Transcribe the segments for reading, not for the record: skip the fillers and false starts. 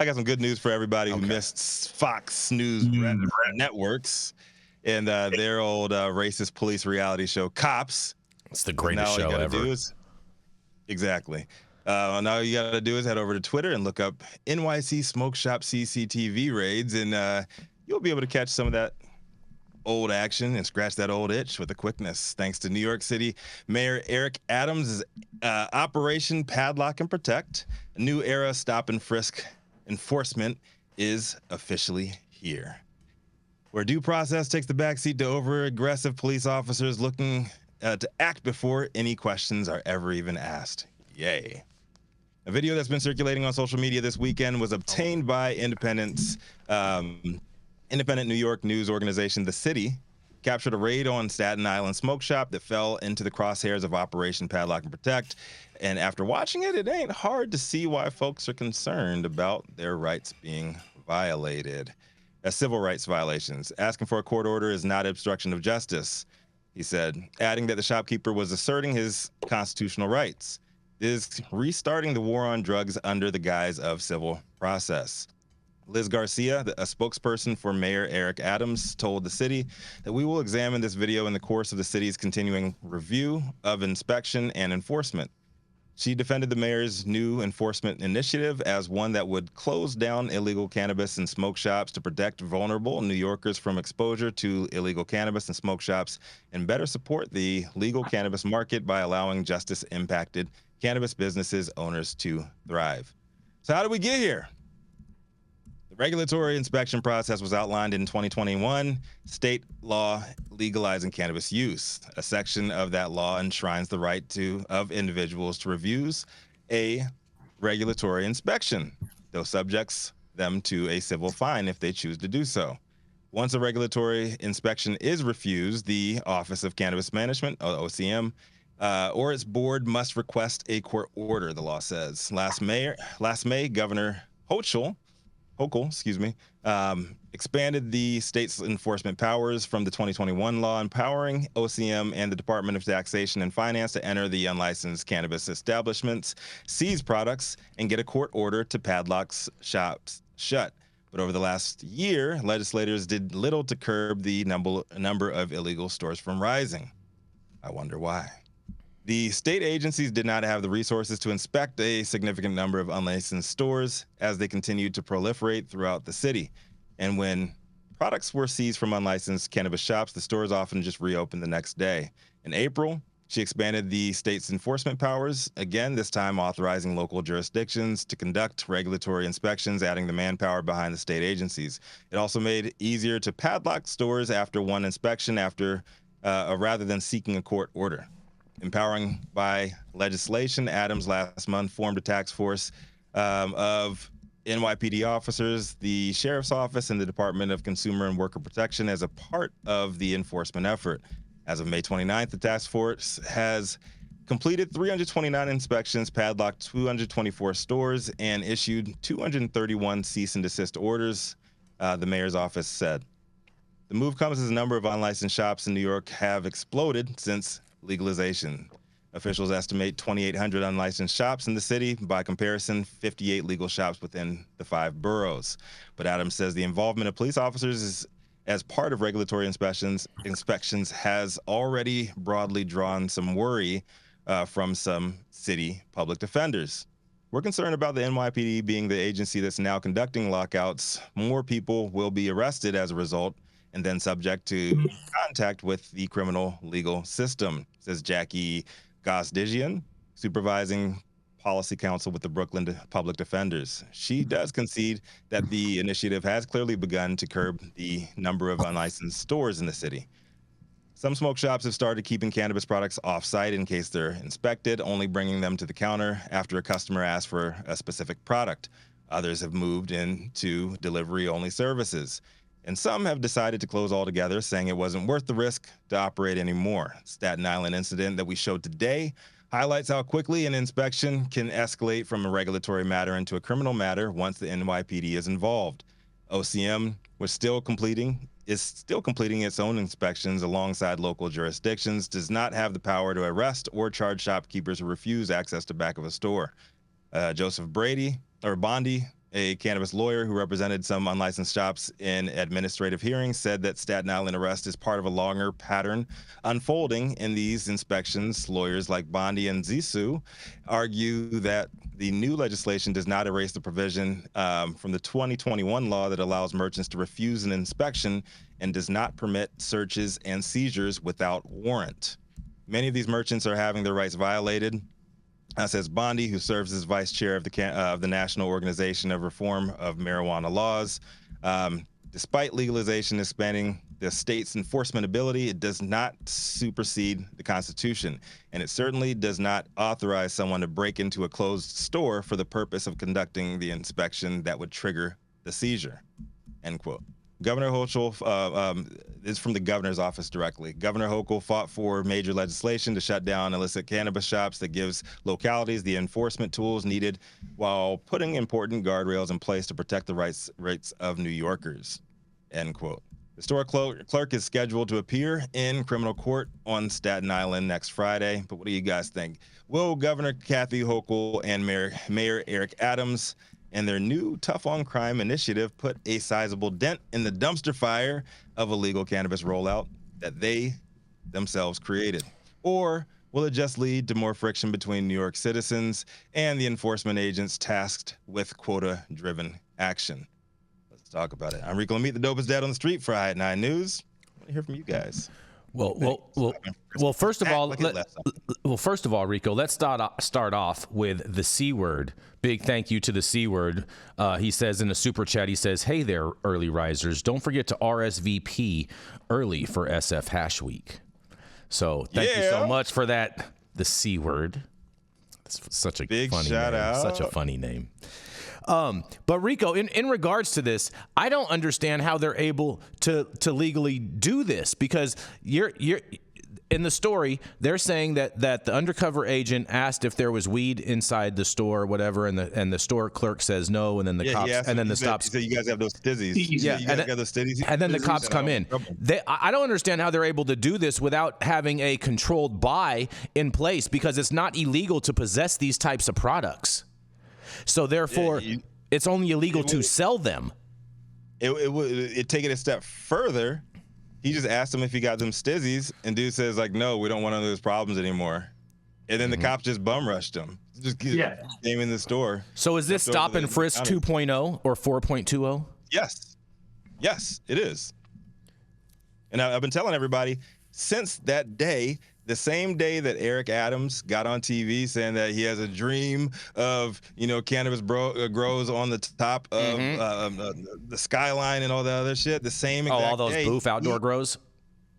I got some good news for everybody who Okay. missed Fox News networks and their old racist police reality show, Cops. It's the 'Cause now greatest all you show got to ever. do is exactly. Now all you got to do is head over to Twitter and look up NYC Smoke Shop CCTV raids, and you'll be able to catch some of that old action and scratch that old itch with a quickness. Thanks to New York City Mayor Eric Adams' Operation Padlock and Protect, a new era stop and frisk enforcement is officially here. Where due process takes the backseat to over-aggressive police officers looking to act before any questions are ever even asked. Yay. A video that's been circulating on social media this weekend was obtained by independent New York news organization The City, captured a raid on Staten Island smoke shop that fell into the crosshairs of Operation Padlock and Protect. And after watching it, it ain't hard to see why folks are concerned about their rights being violated. As civil rights violations. Asking for a court order is not obstruction of justice, he said, adding that the shopkeeper was asserting his constitutional rights. This is restarting the war on drugs under the guise of civil process. Liz Garcia, a spokesperson for Mayor Eric Adams, told the city that we will examine this video in the course of the city's continuing review of inspection and enforcement. She defended the mayor's new enforcement initiative as one that would close down illegal cannabis and smoke shops to protect vulnerable New Yorkers from exposure to illegal cannabis and smoke shops and better support the legal cannabis market by allowing justice-impacted cannabis businesses owners to thrive. So how did we get here? The regulatory inspection process was outlined in 2021, state law legalizing cannabis use. A section of that law enshrines the right of individuals to refuse a regulatory inspection, though subjects them to a civil fine if they choose to do so. Once a regulatory inspection is refused, the Office of Cannabis Management, OCM, or its board must request a court order, the law says. Last May, Governor Hochul, expanded the state's enforcement powers from the 2021 law, empowering OCM and the Department of Taxation and Finance to enter the unlicensed cannabis establishments, seize products, and get a court order to padlock shops shut. But over the last year, legislators did little to curb the number of illegal stores from rising. I wonder why. The state agencies did not have the resources to inspect a significant number of unlicensed stores as they continued to proliferate throughout the city. And when products were seized from unlicensed cannabis shops, the stores often just reopened the next day. In April, she expanded the state's enforcement powers, again, this time authorizing local jurisdictions to conduct regulatory inspections, adding the manpower behind the state agencies. It also made it easier to padlock stores after one inspection rather than seeking a court order. Empowering by legislation, Adams last month formed a task force of NYPD officers, the Sheriff's Office, and the Department of Consumer and Worker Protection as a part of the enforcement effort. As of May 29th, the task force has completed 329 inspections, padlocked 224 stores, and issued 231 cease and desist orders, the mayor's office said. The move comes as a number of unlicensed shops in New York have exploded since legalization. Officials estimate 2,800 unlicensed shops in the city. By comparison, 58 legal shops within the 5 boroughs. But Adams says the involvement of police officers as part of regulatory inspections has already broadly drawn some worry from some city public defenders. We're concerned about the NYPD being the agency that's now conducting lockouts. More people will be arrested as a result and then subject to contact with the criminal legal system, says Jackie Gosdigian, supervising policy counsel with the Brooklyn Public Defenders. She does concede that the initiative has clearly begun to curb the number of unlicensed stores in the city. Some smoke shops have started keeping cannabis products off-site in case they're inspected, only bringing them to the counter after a customer asks for a specific product. Others have moved into delivery-only services. And some have decided to close altogether, saying it wasn't worth the risk to operate anymore. Staten Island incident that we showed today highlights how quickly an inspection can escalate from a regulatory matter into a criminal matter once the NYPD is involved. OCM is still completing its own inspections alongside local jurisdictions, does not have the power to arrest or charge shopkeepers who refuse access to back of a store. Joseph Bondi, a cannabis lawyer who represented some unlicensed shops in administrative hearings, said that Staten Island arrest is part of a longer pattern unfolding in these inspections. Lawyers like Bondi and Zissou argue that the new legislation does not erase the provision from the 2021 law that allows merchants to refuse an inspection and does not permit searches and seizures without warrant. Many of these merchants are having their rights violated. Says Bondi, who serves as vice chair of the National Organization of Reform of Marijuana Laws. Despite legalization expanding the state's enforcement ability, it does not supersede the Constitution, and it certainly does not authorize someone to break into a closed store for the purpose of conducting the inspection that would trigger the seizure, end quote. Governor Hochul, this is from the governor's office directly. Governor Hochul fought for major legislation to shut down illicit cannabis shops that gives localities the enforcement tools needed while putting important guardrails in place to protect the rights of New Yorkers, end quote. The store clerk is scheduled to appear in criminal court on Staten Island next Friday. But what do you guys think? Will Governor Kathy Hochul and Mayor Eric Adams and their new Tough on Crime initiative put a sizable dent in the dumpster fire of illegal cannabis rollout that they themselves created? Or will it just lead to more friction between New York citizens and the enforcement agents tasked with quota-driven action? Let's talk about it. I'm Rico Lamitte, the dopest dad on the street for High at 9 News. I want to hear from you guys. Well, first of all, Rico, let's start off with the C word. Big thank you to the C word. He says in the super chat, he says, "Hey there, early risers. Don't forget to RSVP early for SF Hash Week." So thank you so much for that. The C word. That's such a big funny shout name. out. Such a funny name. But Rico, in regards to this, I don't understand how they're able to legally do this, because you're in the story, they're saying that the undercover agent asked if there was weed inside the store or whatever, and the store clerk says no, and then the cops, and then the stops. So you guys have those stizzies. Yeah, you guys got those stizzies. And then the cops come in. I don't understand how they're able to do this without having a controlled buy in place, because it's not illegal to possess these types of products. So therefore, it's only illegal to sell them. It take it a step further. He just asked him if he got them stizzies, and dude says like, "No, we don't want none of those problems anymore." And then the cops just bum rushed him. Just came in the store. So is this stop and frisk 2.0 or 4.20? Yes, it is. And I've been telling everybody since that day. The same day that Eric Adams got on TV saying that he has a dream of, cannabis grows on the top of the skyline and all that other shit. The same exact all those day, booth outdoor grows?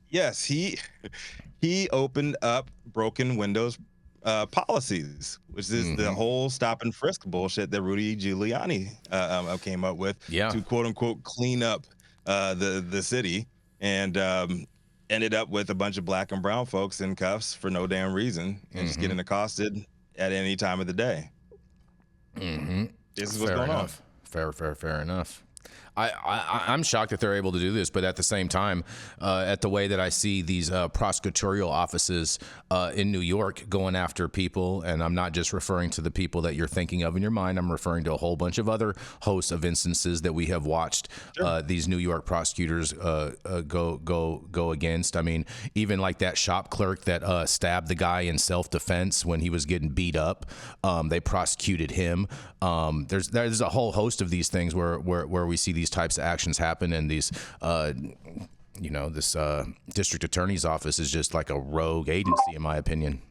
Yes, he opened up broken windows policies, which is the whole stop and frisk bullshit that Rudy Giuliani came up with to quote unquote clean up the city, and ended up with a bunch of black and brown folks in cuffs for no damn reason and just getting accosted at any time of the day. This is what's going on. Fair enough. I'm shocked that they're able to do this, but at the same time, at the way that I see these prosecutorial offices in New York going after people, and I'm not just referring to the people that you're thinking of in your mind, I'm referring to a whole bunch of other hosts of instances that we have watched these New York prosecutors go against. I mean, even like that shop clerk that stabbed the guy in self-defense when he was getting beat up, they prosecuted him. There's a whole host of these things where we see these types of actions happen, and these this district attorney's office is just like a rogue agency, in my opinion.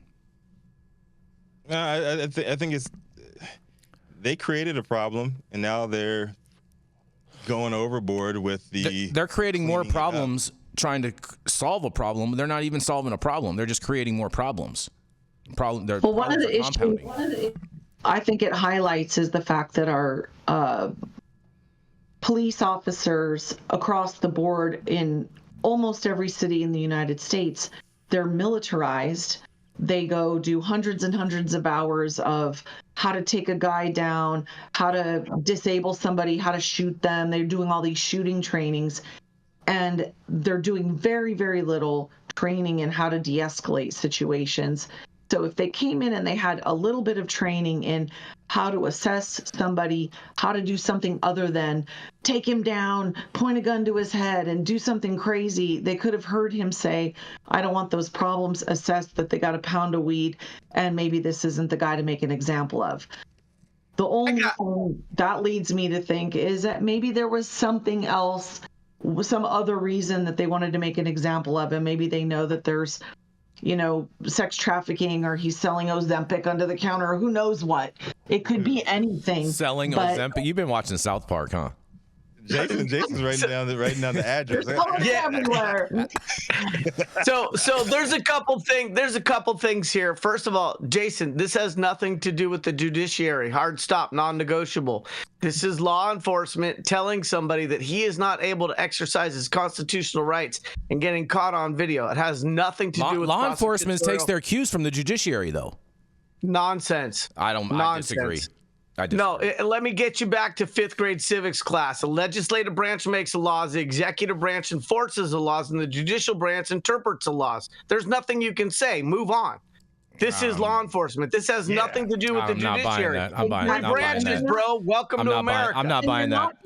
I think it's they created a problem, and now they're going overboard with they're creating more problems trying to solve a problem. They're not even solving a problem, they're just creating more problems. One of the issues I think it highlights is the fact that our police officers across the board in almost every city in the United States, they're militarized. They go do hundreds and hundreds of hours of how to take a guy down, how to disable somebody, how to shoot them. They're doing all these shooting trainings, and they're doing very, very little training in how to de-escalate situations. So if they came in and they had a little bit of training in how to assess somebody, how to do something other than take him down, point a gun to his head, and do something crazy, they could have heard him say, I don't want those problems assessed, that they got a pound of weed, and maybe this isn't the guy to make an example of. The only thing that leads me to think is that maybe there was something else, some other reason that they wanted to make an example of him. Maybe they know that there's, sex trafficking, or he's selling Ozempic under the counter, or who knows what. It could be anything. Selling Ozempic. You've been watching South Park, huh? Jason's writing down the address. Everywhere. So there's a couple things here. First of all, Jason, this has nothing to do with the judiciary. Hard stop, non-negotiable. This is law enforcement telling somebody that he is not able to exercise his constitutional rights and getting caught on video. It has nothing to do with law enforcement takes their cues from the judiciary, though. Nonsense. I disagree. No, let me get you back to 5th grade civics class. The legislative branch makes the laws, the executive branch enforces the laws, and the judicial branch interprets the laws. There's nothing you can say. Move on. This is law enforcement. This has nothing to do with the judiciary. I'm buying that. Branches, bro. Welcome to America. I'm not buying that.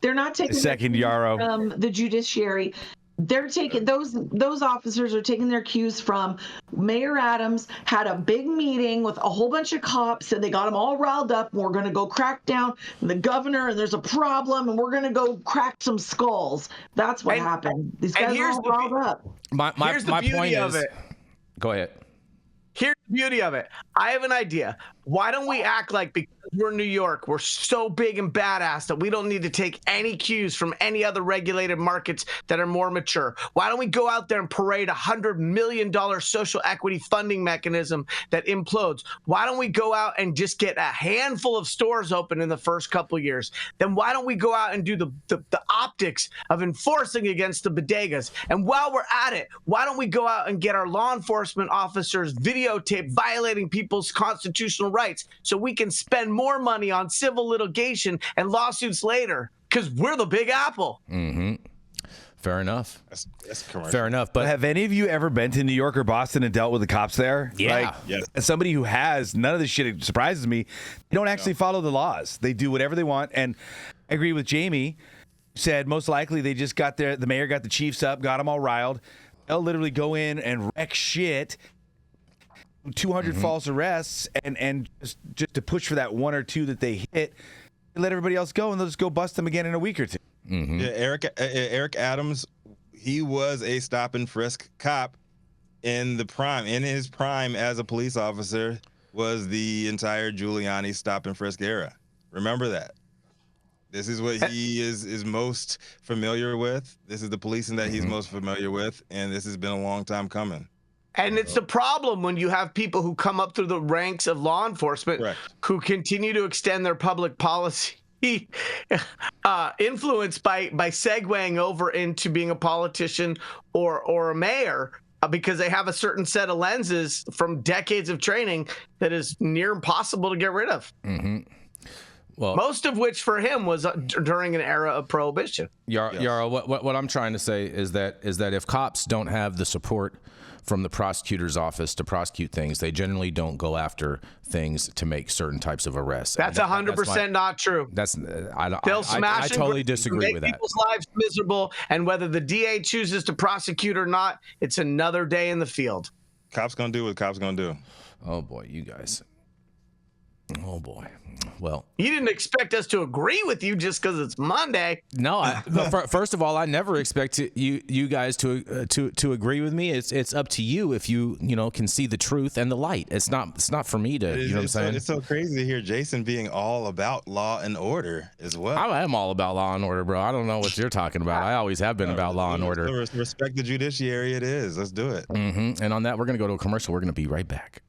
They're not taking second Yarrow from the judiciary. They're taking those officers are taking their cues from Mayor Adams. Had a big meeting with a whole bunch of cops, and they got them all riled up. And we're going to go crack down the governor, and there's a problem, and we're going to go crack some skulls. That's what happened. These guys are all riled up. My point is, go ahead. Here's the beauty of it. I have an idea. Why don't we act like, because we're New York, we're so big and badass that we don't need to take any cues from any other regulated markets that are more mature? Why don't we go out there and parade $100 million social equity funding mechanism that implodes? Why don't we go out and just get a handful of stores open in the first couple of years? Then why don't we go out and do the optics of enforcing against the bodegas? And while we're at it, why don't we go out and get our law enforcement officers videotape violating people's constitutional rights so we can spend more money on civil litigation and lawsuits later, because we're the Big Apple. Fair enough. That's commercial. Fair enough. But have any of you ever been to New York or Boston and dealt with the cops there? Yeah. As somebody who has, none of this shit surprises me. They don't actually follow the laws. They do whatever they want. And I agree with Jamie. Said most likely they just got the mayor got the chiefs up, got them all riled. They'll literally go in and wreck shit. 200 false arrests, and just to push for that one or two that they hit, let everybody else go, and they'll just go bust them again in a week or two. Yeah, Eric Adams, he was a stop and frisk cop in his prime as a police officer, was the entire Giuliani stop and frisk era. Remember that. This is what he is most familiar with. This is the policing that he's most familiar with, and this has been a long time coming. And it's the problem when you have people who come up through the ranks of law enforcement who continue to extend their public policy influence by segueing over into being a politician or a mayor, because they have a certain set of lenses from decades of training that is near impossible to get rid of. Well, most of which for him was during an era of prohibition. Yarrow, what I'm trying to say is that if cops don't have the support from the prosecutor's office to prosecute things, they generally don't go after things to make certain types of arrests. That's 100% not true. They'll smash. I totally disagree with that. Make people's lives miserable, and whether the DA chooses to prosecute or not, it's another day in the field. Cops gonna do what cops gonna do. Oh boy, you guys. Oh boy. Well, you didn't expect us to agree with you just because it's Monday. No, first of all, I never expect you guys to agree with me. It's up to you if you can see the truth and the light. It's not for me to. You know what I'm saying? It's so crazy to hear Jason being all about law and order as well. I am all about law and order, bro. I don't know what you're talking about. I always have been about law and order. Respect the judiciary. It is. Let's do it. And on that, we're gonna go to a commercial. We're gonna be right back.